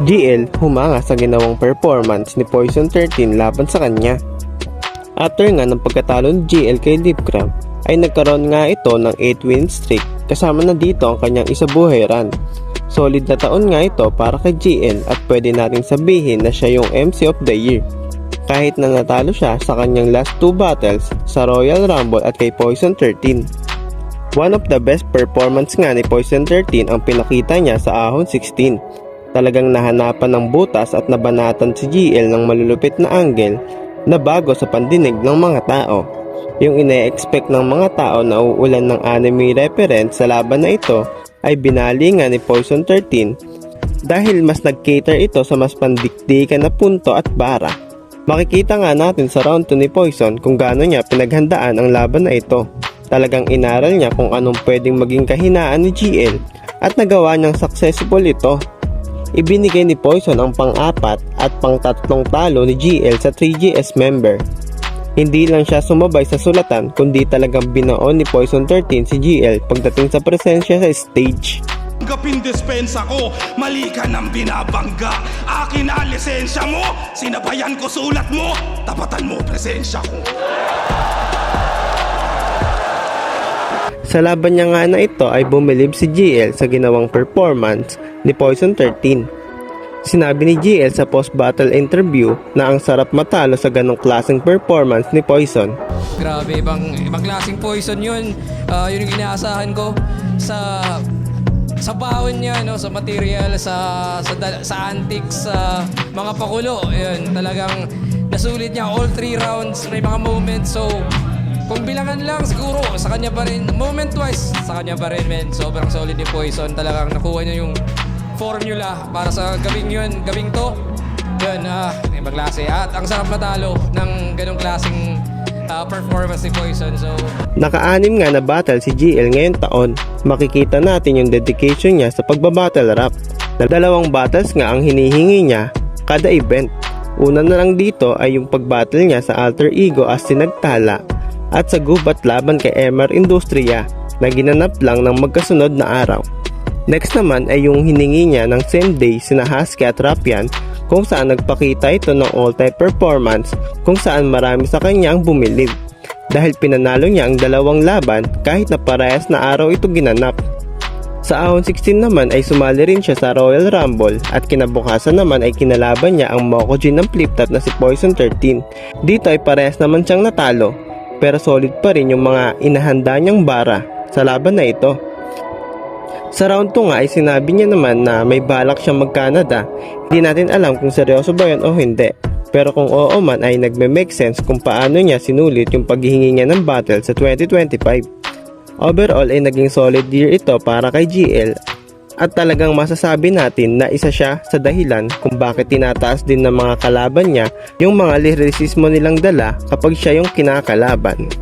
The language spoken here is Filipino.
GL humanga sa ginawang performance ni Poison 13 laban sa kanya. After nga ng pagkatalo ni GL kay Deepcram ay nagkaroon nga ito ng 8-win streak kasama na dito ang kanyang isabuhay run. Solid na taon nga ito para kay GL at pwede nating sabihin na siya yung MC of the year. Kahit na natalo siya sa kanyang last 2 battles sa Royal Rumble at kay Poison 13. One of the best performance nga ni Poison 13 ang pinakita niya sa Ahon 16. Talagang nahanapan ng butas at nabanatan si GL ng malulupit na angle na bago sa pandinig ng mga tao. Yung ine-expect ng mga tao na uulan ng anime reference sa laban na ito ay binali nga ni Poison 13 dahil mas nag-cater ito sa mas pandikdikan na punto at bara. Makikita nga natin sa round 2 ni Poison kung gaano niya pinaghandaan ang laban na ito. Talagang inaral niya kung anong pwedeng maging kahinaan ni GL at nagawa niyang successful ito. Ibinigay ni Poison ang pang-4 at pang-3 talo ni GL sa 3GS member. Hindi lang siya sumabay sa sulatan kundi talagang binaon ni Poison 13 si GL pagdating sa presensya sa stage. Tanggapin dispensa ko, mali ka nang binabangga. Akin na lisensya mo, sinabayan ko sulat mo, tapatan mo presensya ko. Sa laban niya nga na ito ay bumilib si GL sa ginawang performance ni Poison 13. Sinabi ni GL sa post-battle interview na ang sarap matalo sa ganong klaseng performance ni Poison. Grabe, ibang klaseng Poison yun. Yun yung inaasahan ko sa bawon niya, no, sa material, sa antics, sa mga pakulo. Yun, talagang nasulit niya all 3 rounds, may mga moments. So, kung bilangan lang siguro, sa kanya pa rin, moment-wise, sa kanya pa rin, men. Sobrang solid ni Poison. Talagang nakuha niya yung formula para sa gabing yun, gabing to. Yun, ibang klase. At ang sarap matalo ng ganong klaseng performance ni Poison. So, naka-6 nga na battle si GL ngayong taon. Makikita natin yung dedication niya sa pagbabattle rap. Na 2 battles nga ang hinihingi niya kada event. Una na lang dito ay yung pagbattle niya sa Alter Ego as Sinagtala at sa gubat laban kay MR Industria na ginanap lang ng magkasunod na araw. Next naman ay yung hiningi niya ng same day sina Husky at Rapian kung saan nagpakita ito ng all-time performance kung saan marami sa kanya ang bumilib dahil pinanalo niya ang 2 laban kahit na parehas na araw ito ginanap. Sa Ahon 16 naman ay sumali rin siya sa Royal Rumble at kinabukasan naman ay kinalaban niya ang Mokujin ng flip-top na si Poison 13. Dito ay parehas naman siyang natalo pero solid pa rin yung mga inahanda niyang bara sa laban na ito. Sa round 2 nga ay sinabi niya naman na may balak siyang mag-Canada. Hindi natin alam kung seryoso ba yun o hindi. Pero kung oo man ay nagme-make sense kung paano niya sinulit yung paghihingi niya ng battle sa 2025. Overall ay naging solid year ito para kay GL at talagang masasabi natin na isa siya sa dahilan kung bakit tinataas din ng mga kalaban niya yung mga lyricismo nilang dala kapag siya yung kinakalaban.